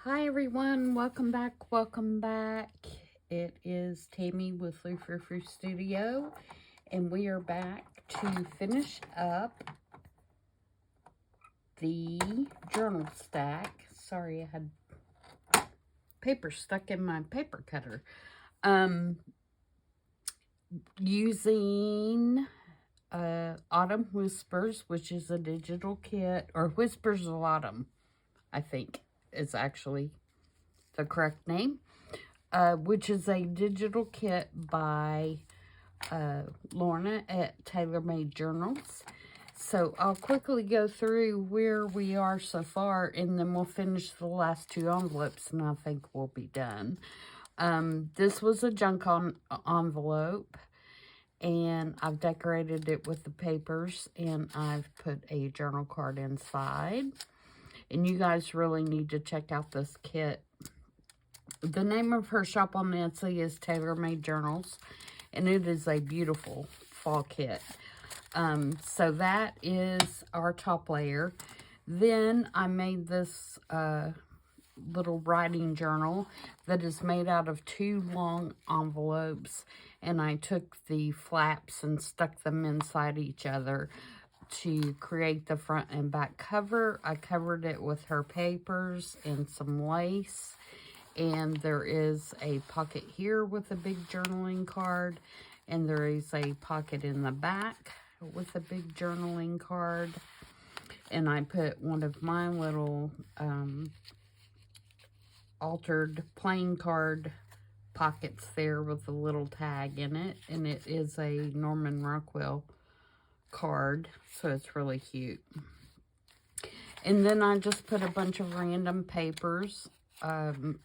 Hi everyone, welcome back. It is Tammy with Frou-frou Studio, and we are back to finish up the journal stack. Sorry, I had paper stuck in my paper cutter. Using Autumn Whispers, which is a digital kit, or Whispers of Autumn, I think is actually the correct name. Which is a digital kit by Lorna at Tailor Made Journals. So I'll quickly go through where we are so far, and then we'll finish the last two envelopes, and I think we'll be done. This was a junk envelope, and I've decorated it with the papers, and I've put a journal card inside. And you guys really need to check out this kit. The name of her shop on Etsy is Tailor Made Journals, and it is a beautiful fall kit. So that is our top layer. Then I made this little writing journal that is made out of two long envelopes, and I took the flaps and stuck them inside each other to create the front and back cover. I covered it with her papers and some lace. And there is a pocket here with a big journaling card. And there is a pocket in the back with a big journaling card. And I put one of my little altered plain card pockets there with a little tag in it. And it is a Norman Rockwell card. So it's really cute. And then I just put a bunch of random papers in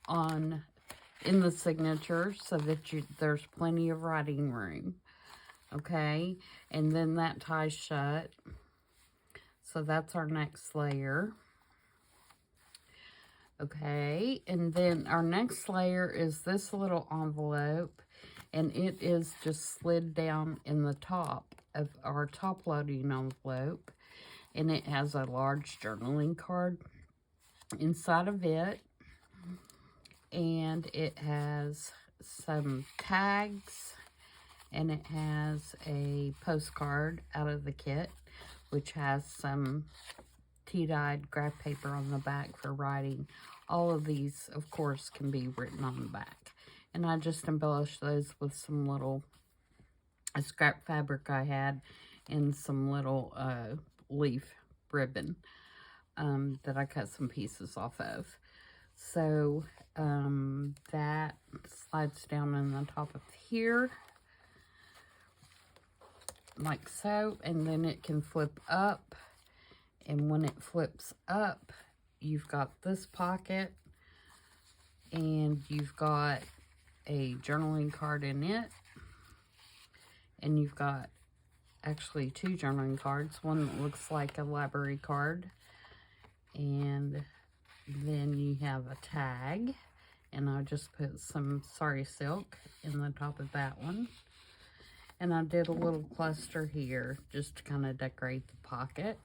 the signature so that there's plenty of writing room. Okay, and then that ties shut. So that's our next layer. Okay, and then our next layer is this little envelope, and it is just slid down in the top of our top loading envelope, and it has a large journaling card inside of it. And it has some tags, and it has a postcard out of the kit, which has some tea-dyed graph paper on the back for writing. All of these, of course, can be written on the back. And I just embellished those with some little scrap fabric I had and some little leaf ribbon that I cut some pieces off of. So that slides down in the top of here, like so, and then it can flip up. And when it flips up, you've got this pocket, and you've got a journaling card in it, and you've got actually two journaling cards, one that looks like a library card, and then you have a tag, and I just put some sari silk in the top of that one. And I did a little cluster here just to kind of decorate the pocket.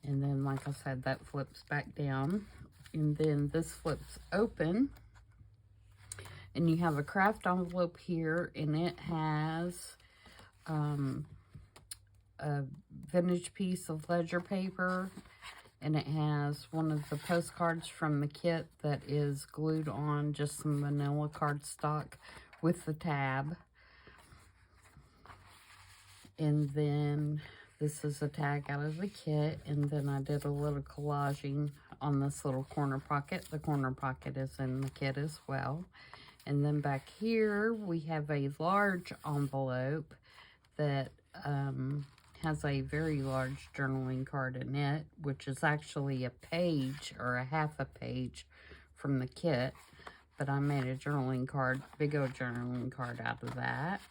And then, like I said, that flips back down. And then this flips open. And you have a craft envelope here, and it has a vintage piece of ledger paper. And it has one of the postcards from the kit that is glued on, just some vanilla cardstock with the tab. And then this is a tag out of the kit. And then I did a little collaging on this little corner pocket. The corner pocket is in the kit as well. And then back here we have a large envelope that has a very large journaling card in it, which is actually a page or a half a page from the kit. But I made a journaling card, big old journaling card out of that.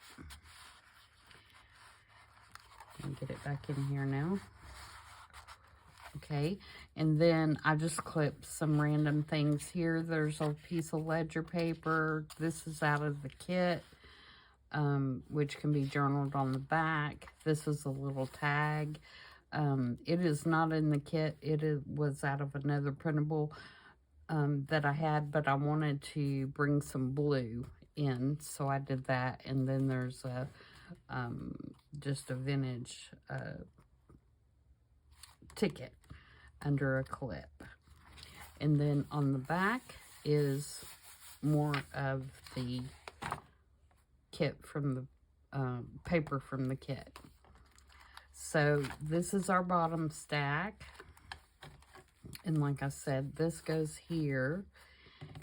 And get it back in here now. Okay, and then I just clipped some random things here. There's a piece of ledger paper. This is out of the kit, which can be journaled on the back. This is a little tag. It is not in the kit. It was out of another printable, that I had, but I wanted to bring some blue in, so I did that. And then there's a just a vintage ticket under a clip. And then on the back is more of the kit from the paper from the kit. So this is our bottom stack. And like I said, this goes here.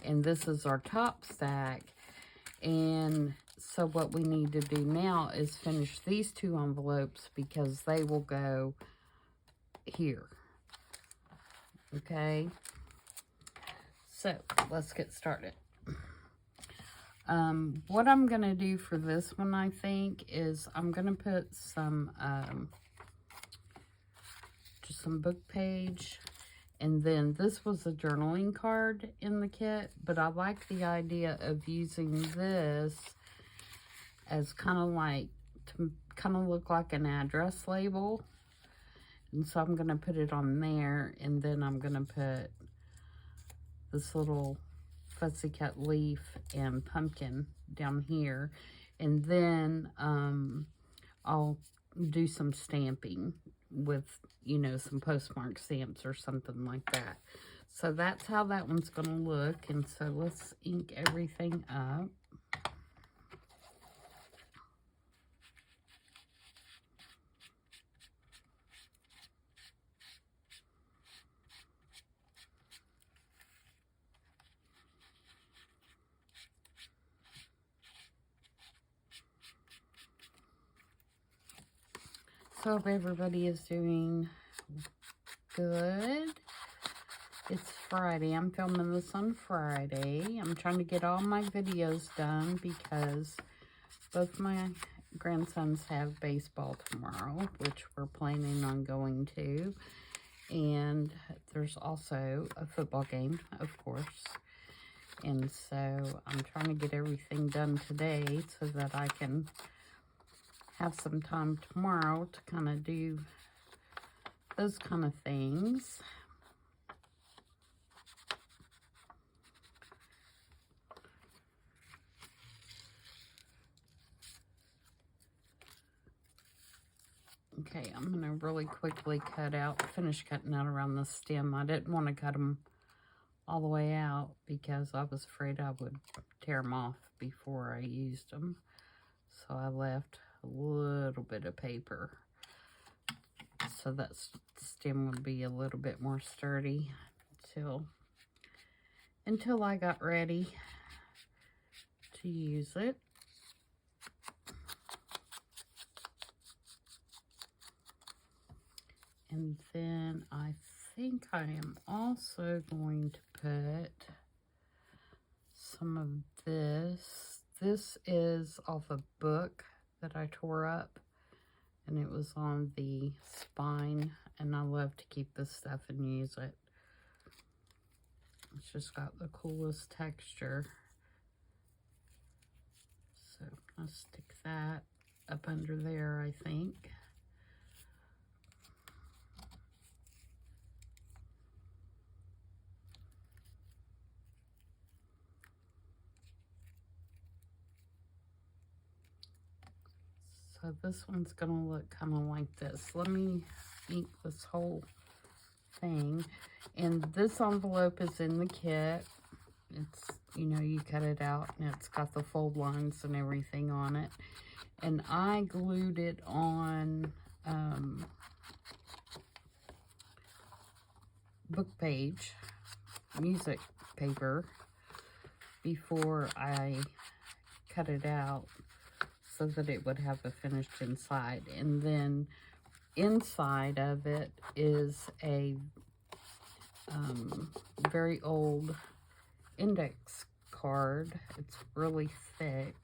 And this is our top stack. And so what we need to do now is finish these two envelopes because they will go here. Okay? So let's get started. What I'm going to do for this one, I think, is I'm going to put some, just some book page. And then this was a journaling card in the kit, but I like the idea of using this as kind of like, to kind of look like an address label. And so I'm going to put it on there, and then I'm going to put this little fussy cut leaf and pumpkin down here. And then I'll do some stamping with, you know, some postmark stamps or something like that. So that's how that one's going to look. And so let's ink everything up. So hope everybody is doing good. It's Friday. I'm filming this on Friday. I'm trying to get all my videos done because both my grandsons have baseball tomorrow, which we're planning on going to. And there's also a football game, of course. And so I'm trying to get everything done today so that I can have some time tomorrow to kind of do those kind of things. Okay, I'm going to really quickly finish cutting out around the stem. I didn't want to cut them all the way out because I was afraid I would tear them off before I used them. So I left a little bit of paper so that stem would be a little bit more sturdy until I got ready to use it. And then I think I am also going to put some of this. This is off a book that I tore up, and it was on the spine, and I love to keep this stuff and use it. It's just got the coolest texture. So I'll stick that up under there, I think. So this one's going to look kind of like this. Let me ink this whole thing. And this envelope is in the kit. It's, you know, you cut it out and it's got the fold lines and everything on it. And I glued it on book page, music paper, before I cut it out, so that it would have a finished inside. And then inside of it is a very old index card. It's really thick.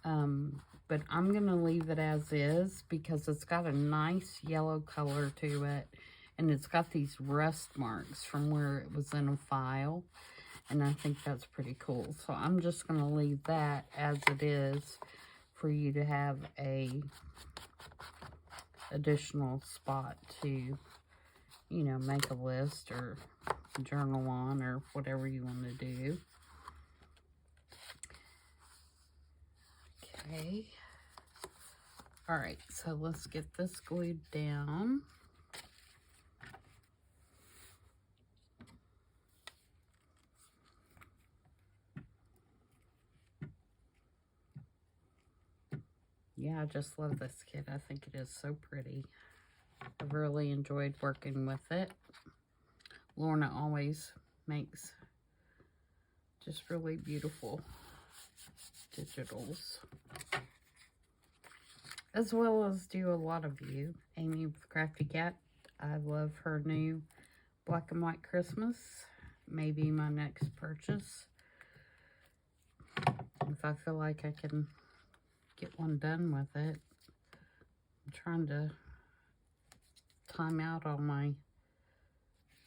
But I'm going to leave it as is because it's got a nice yellow color to it. And it's got these rust marks from where it was in a file. And I think that's pretty cool. So I'm just going to leave that as it is, for you to have a additional spot to, you know, make a list or journal on or whatever you want to do. Okay. All right, so let's get this glued down. Yeah, I just love this kit. I think it is so pretty. I've really enjoyed working with it. Lorna always makes just really beautiful digitals, as well as do a lot of you. Amy with Crafty Cat, I love her new black and white Christmas. Maybe my next purchase, if I feel like I can get one done with it. I'm trying to time out all my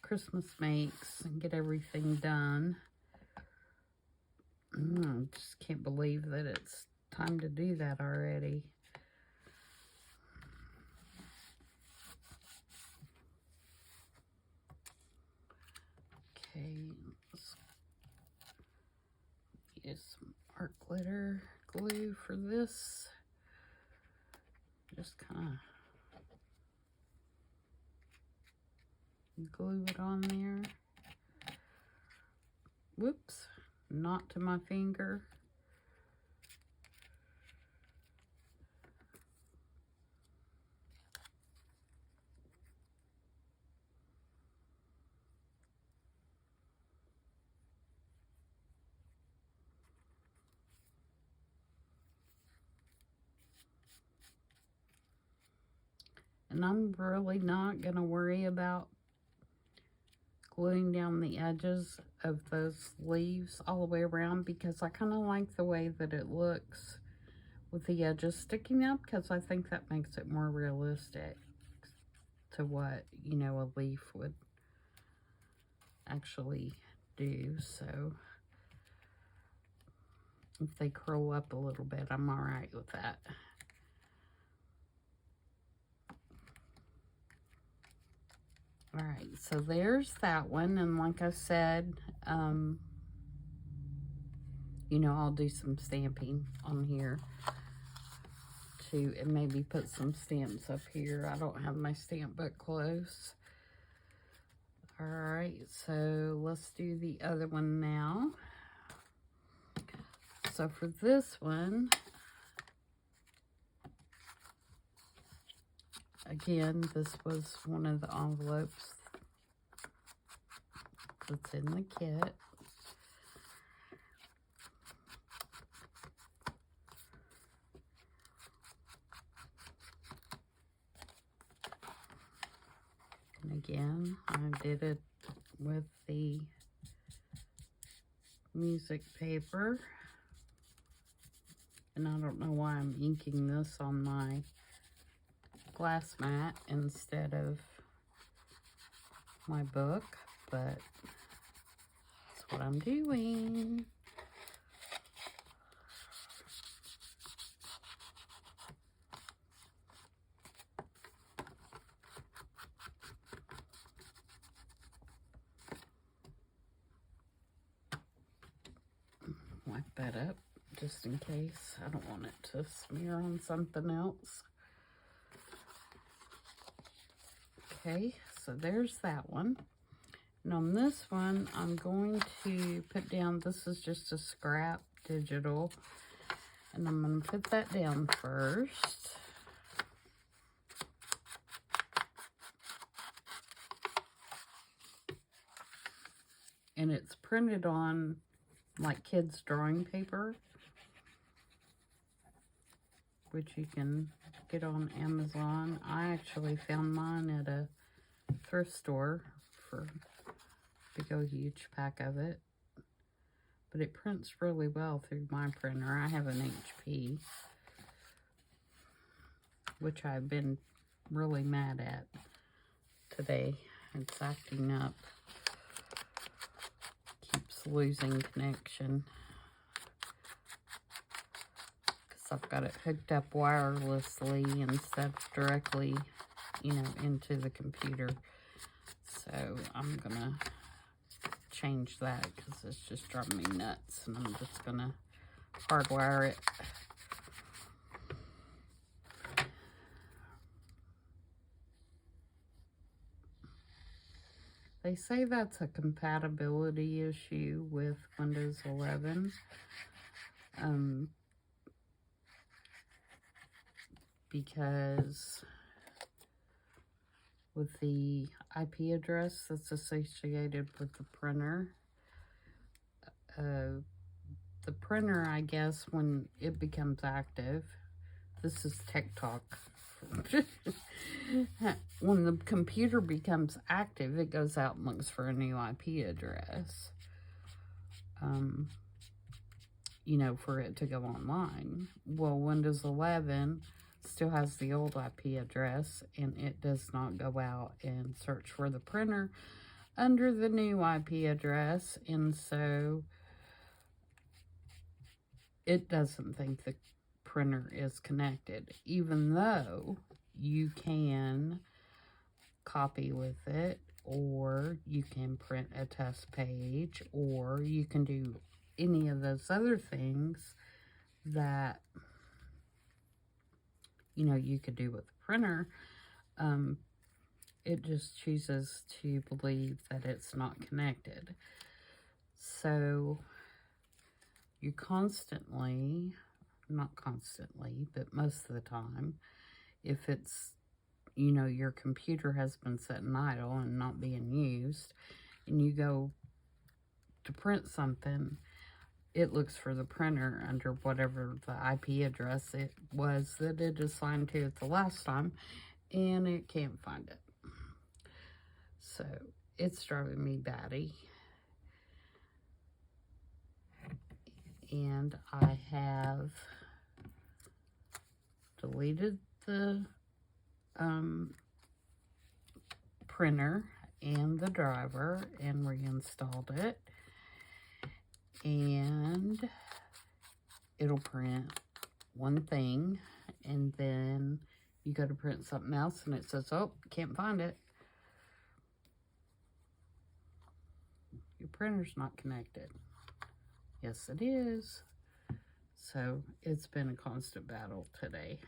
Christmas makes and get everything done. I just can't believe that it's time to do that already. Okay, let's use some art glitter glue for this. Just kind of glue it on there. Whoops, not to my finger. And I'm really not going to worry about gluing down the edges of those leaves all the way around, because I kind of like the way that it looks with the edges sticking up, because I think that makes it more realistic to what, you know, a leaf would actually do. So if they curl up a little bit, I'm all right with that. All right, so there's that one. And like I said, you know, I'll do some stamping on here too, and maybe put some stamps up here. I don't have my stamp book close. All right, so let's do the other one now. So for this one, again, this was one of the envelopes that's in the kit. And again, I did it with the music paper. And I don't know why I'm inking this on my glass mat instead of my book, but that's what I'm doing. Wipe that up just in case. I don't want it to smear on something else. Okay, so there's that one. And on this one, I'm going to put down, this is just a scrap digital, and I'm going to put that down first. And it's printed on like kids' drawing paper, which you can get on Amazon. I actually found mine at a thrift store for a big old huge pack of it. But it prints really well through my printer. I have an HP, which I've been really mad at today. It's acting up. Keeps losing connection. Because I've got it hooked up wirelessly instead of directly, you know, into the computer. So I'm gonna change that because it's just driving me nuts. And I'm just going to hardwire it. They say that's a compatibility issue with Windows 11. Because with the IP address that's associated with the printer, the printer, I guess, when it becomes active, this is Tech Talk. When the computer becomes active, it goes out and looks for a new IP address. You know, for it to go online. Well, Windows 11 still has the old IP address, and it does not go out and search for the printer under the new IP address, and so it doesn't think the printer is connected, even though you can copy with it, or you can print a test page, or you can do any of those other things that, you know, you could do with the printer. It just chooses to believe that it's not connected. So you constantly, not constantly, but most of the time, if it's, you know, your computer has been sitting idle and not being used, and you go to print something, it looks for the printer under whatever the IP address it was that it assigned to it the last time, and it can't find it. So it's driving me batty. And I have deleted the printer and the driver and reinstalled it. And it'll print one thing, and then you go to print something else and it says, oh, can't find it. Your printer's not connected. Yes, it is. So it's been a constant battle today.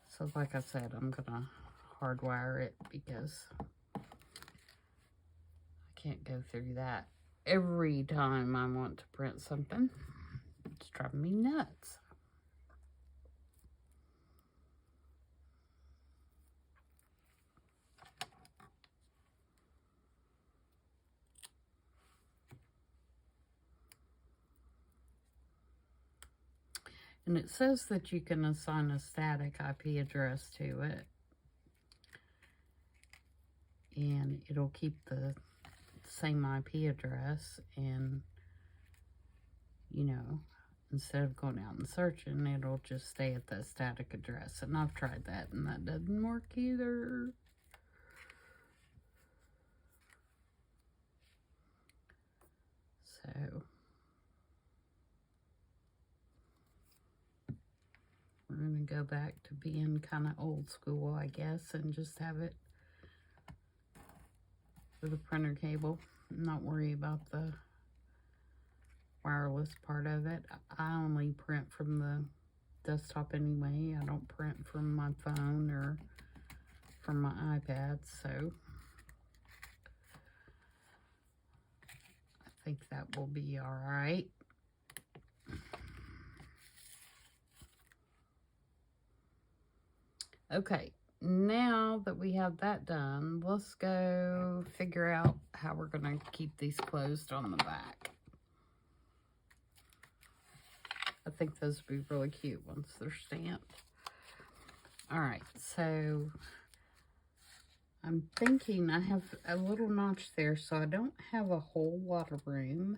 So like I said, I'm gonna hardwire it because can't go through that every time I want to print something. It's driving me nuts. And it says that you can assign a static IP address to it, and it'll keep the same IP address, and, you know, instead of going out and searching, it'll just stay at the static address. And I've tried that, and that doesn't work either. So we're going to go back to being kind of old school, I guess, and just have it with a printer cable, not worry about the wireless part of it. I only print from the desktop anyway. I don't print from my phone or from my iPad, so I think that will be all right. Okay, now that we have that done, let's go figure out how we're going to keep these closed on the back. I think those would be really cute once they're stamped. All right, so I'm thinking I have a little notch there, so I don't have a whole lot of room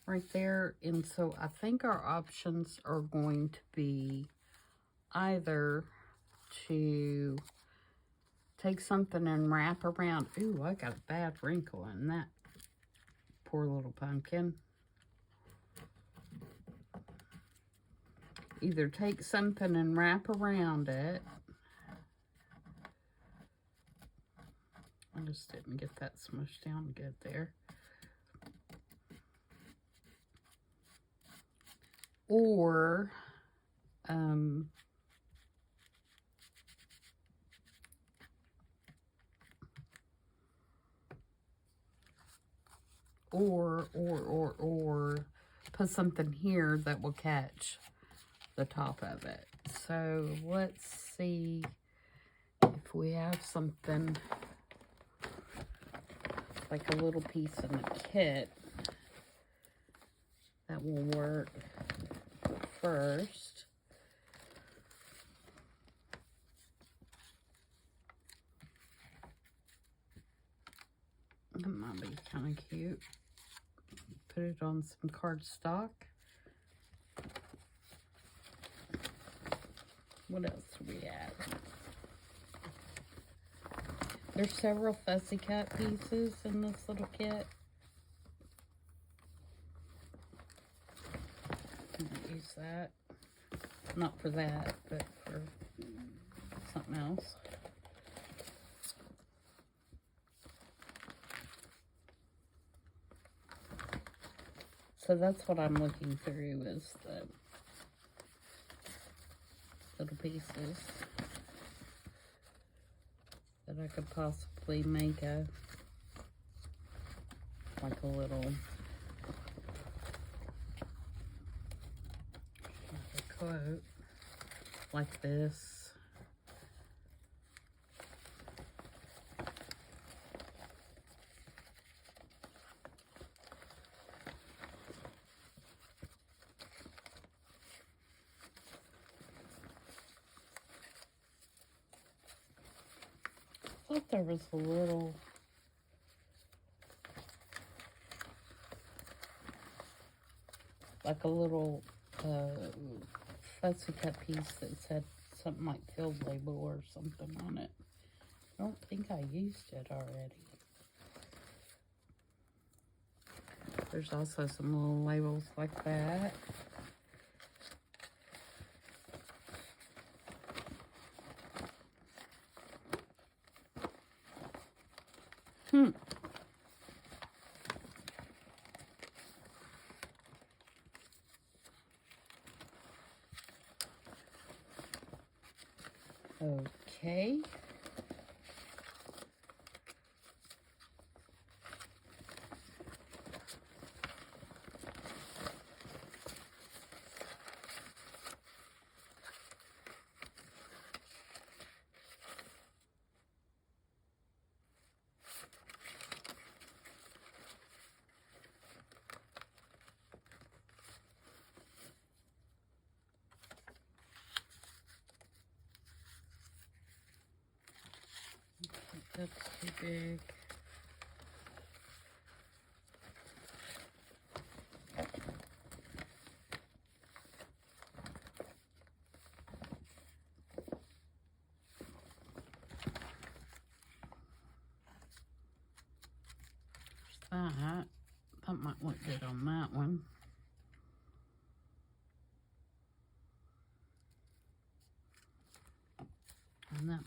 right there. And so I think our options are going to be either to take something and wrap around. Ooh, I got a bad wrinkle in that poor little pumpkin. Either take something and wrap around it, just didn't get that smushed down good there. Or, or put something here that will catch the top of it. So let's see if we have something like a little piece in the kit that will work first. That might be kind of cute. Put it on some cardstock. What else do we have? There's several fussy cut pieces in this little kit. I'm gonna use that. Not for that, but for something else. So that's what I'm looking through, is the little pieces that I could possibly make like a little quote like this. I thought there was a little fussy cut piece that said something like field label or something on it. I don't think I used it already. There's also some little labels like that. Okay. That's too big. That might look good on that one. And that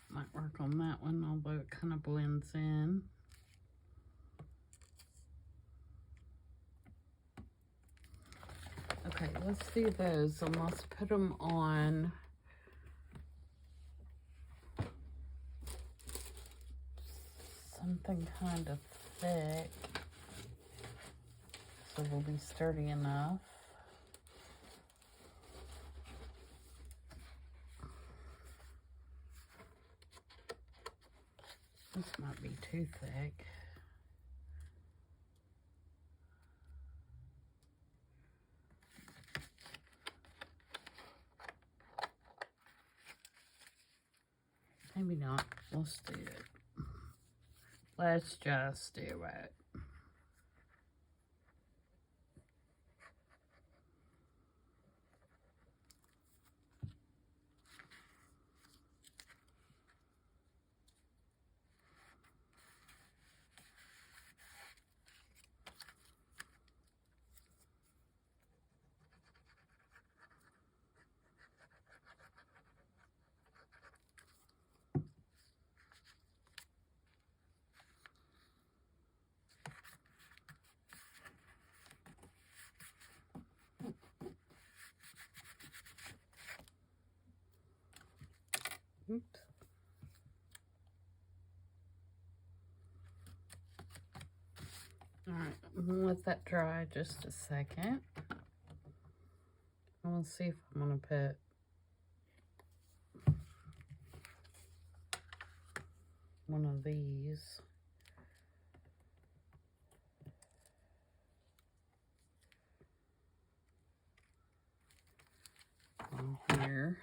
might work on that one, although it kind of blends in. Okay, let's do those, and let's put them on something kind of thick, so they'll be sturdy enough. This might be too thick. Maybe not. Let's do it. Let's just do it. Oops. Alright, I'm gonna let that dry just a second. I want to see if I'm gonna put one of these on here.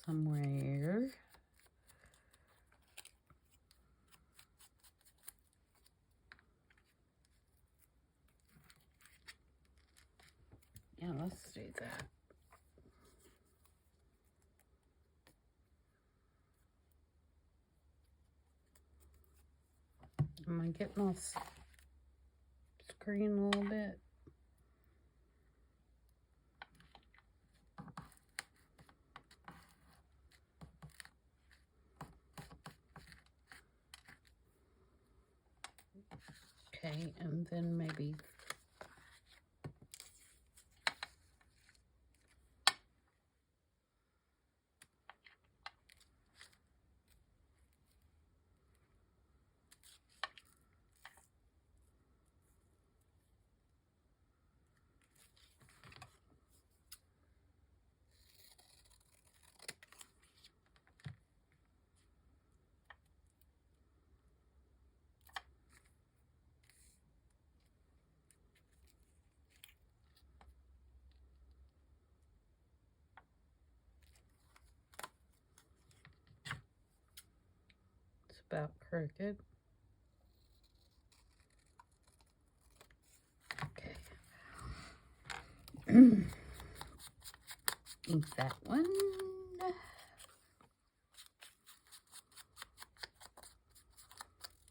Somewhere. Yeah, let's do that. I'm gonna get my screen a little bit. Okay, and then maybe it's about crooked. Okay. Ink that one.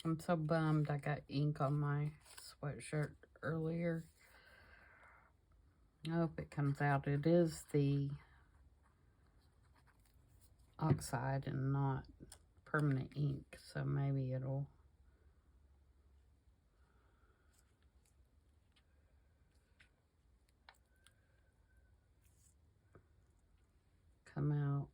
I'm so bummed I got ink on my sweatshirt earlier. I hope it comes out. It is the oxide and not permanent ink, so maybe it'll come out.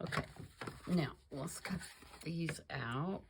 Okay, now let's cut these out.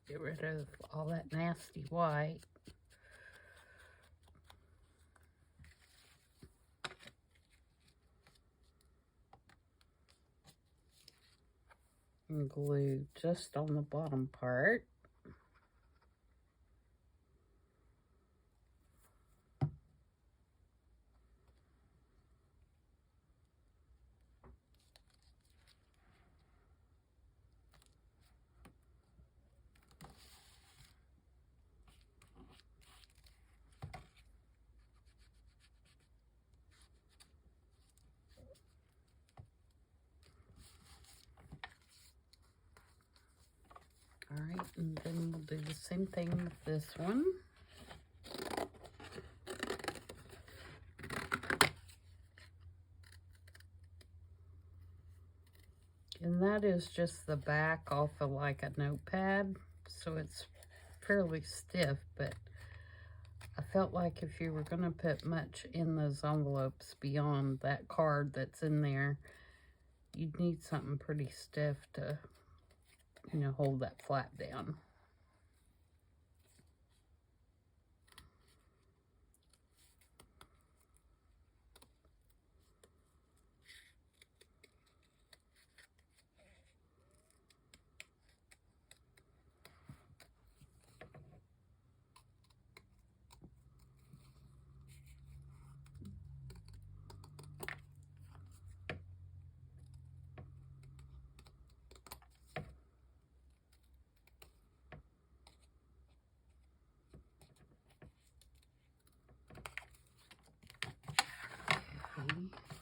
Get rid of all that nasty white. And glue just on the bottom part. All right, and then we'll do the same thing with this one. that is just the back off of like a notepad, so it's fairly stiff, but I felt like if you were going to put much in those envelopes beyond that card that's in there, you'd need something pretty stiff to, you know, hold that flap down.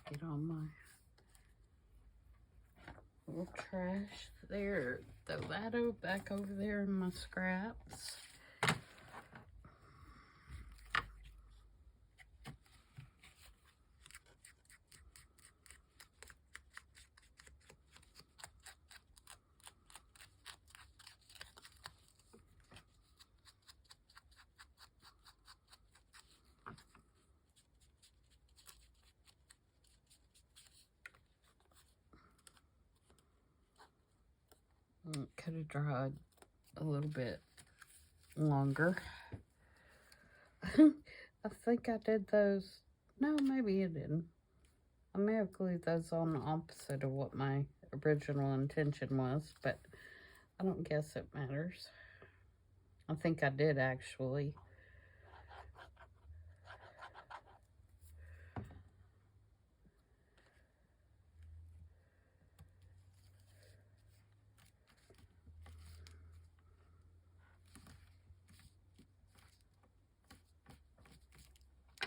Get on my little trash there. Throw that back over there in my scraps. Could have dried a little bit longer. I think I did those. No, maybe I didn't. I may have glued those on the opposite of what my original intention was, but I don't guess it matters. I think I did actually.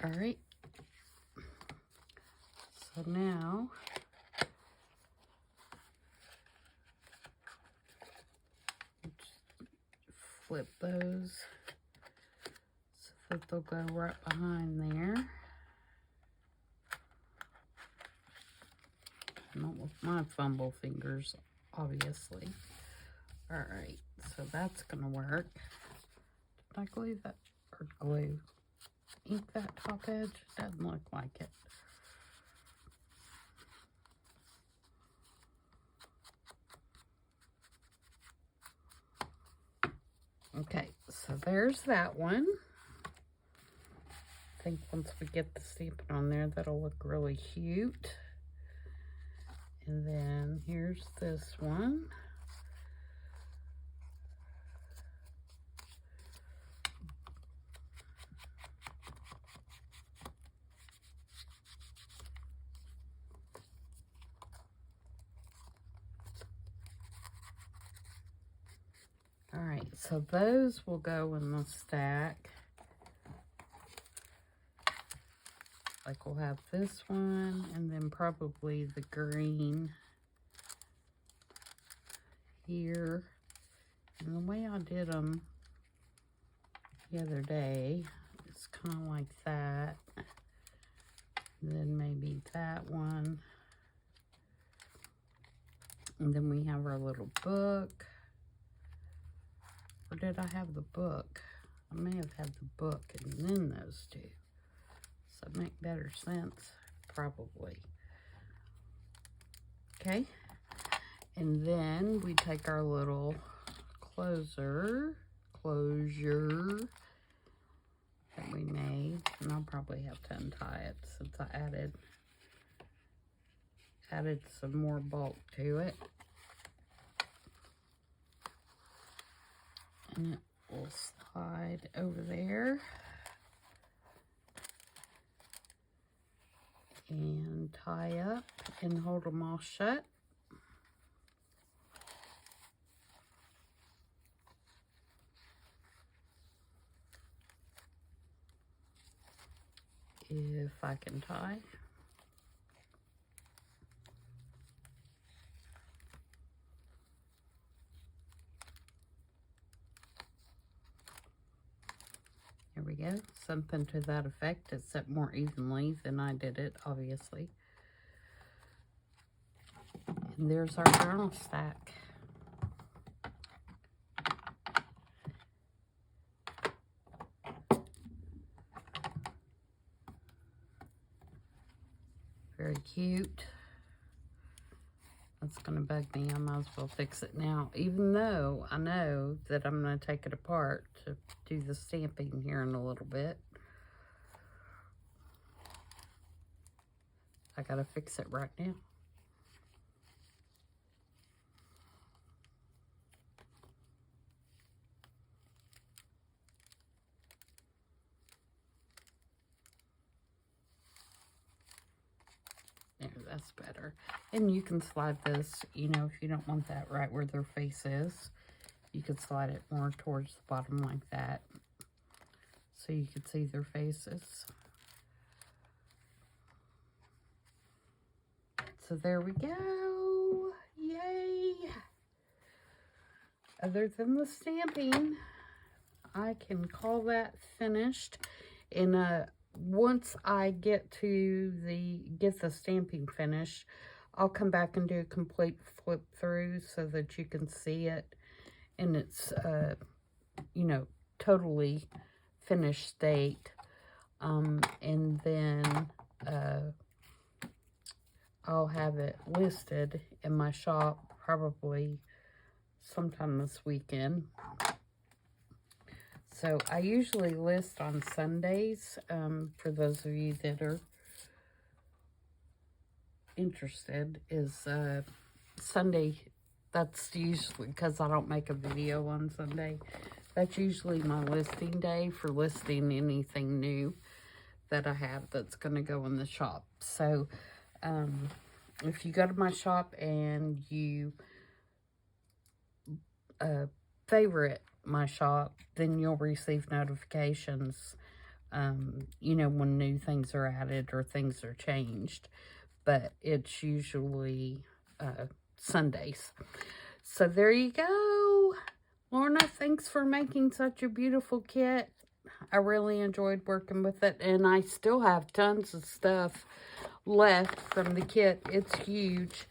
All right, so now flip those so that they'll go right behind there. Not with my fumble fingers, obviously. All right, so that's gonna work. Did I glue that, or glue? Ink that top edge? Doesn't look like it. Okay, so there's that one. I think once we get the stamping on there, that'll look really cute. And then here's this one. All right, so those will go in the stack. Like we'll have this one and then probably the green here. And the way I did them the other day, it's kind of like that. And then maybe that one. And then we have our little book. Or did I have the book? I may have had the book and then those two. So it make better sense, probably. Okay. And then we take our little closure that we made. And I'll probably have to untie it since I added some more bulk to it. And it will slide over there and tie up and hold them all shut. If I can tie. There we go, something to that effect, except more evenly than I did it, obviously. And there's our journal stack. Very cute. That's going to bug me. I might as well fix it now. Even though I know that I'm going to take it apart to do the stamping here in a little bit. I got to fix it right now. There, that's better. And you can slide this, you know, if you don't want that right where their face is, you could slide it more towards the bottom like that, so you could see their faces. So there we go. Yay! Other than the stamping, I can call that finished. And once I get the stamping finished, I'll come back and do a complete flip through so that you can see it in its you know, totally finished state. And then I'll have it listed in my shop probably sometime this weekend. So I usually list on Sundays, for those of you that are interested, is Sunday. That's usually, because I don't make a video on Sunday, that's usually my listing day for listing anything new that I have that's going to go in the shop. So if you go to my shop and you favorite my shop, then you'll receive notifications, you know, when new things are added or things are changed. But it's usually Sundays. So there you go. Lorna, thanks for making such a beautiful kit. I really enjoyed working with it, and I still have tons of stuff left from the kit. It's huge.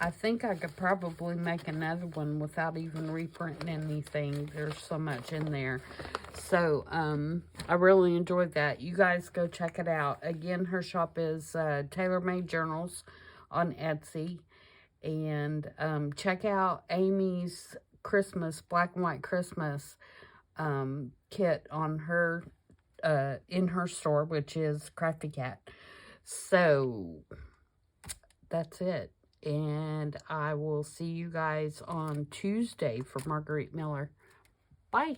I think I could probably make another one without even reprinting anything. There's so much in there. So, I really enjoyed that. You guys go check it out. Again, her shop is Tailor Made Journals on Etsy. And check out Amy's Christmas, Black and White Christmas kit on her, in her store, which is Crafty Cat. So, that's it. And I will see you guys on Tuesday for Marguerite Miller. Bye.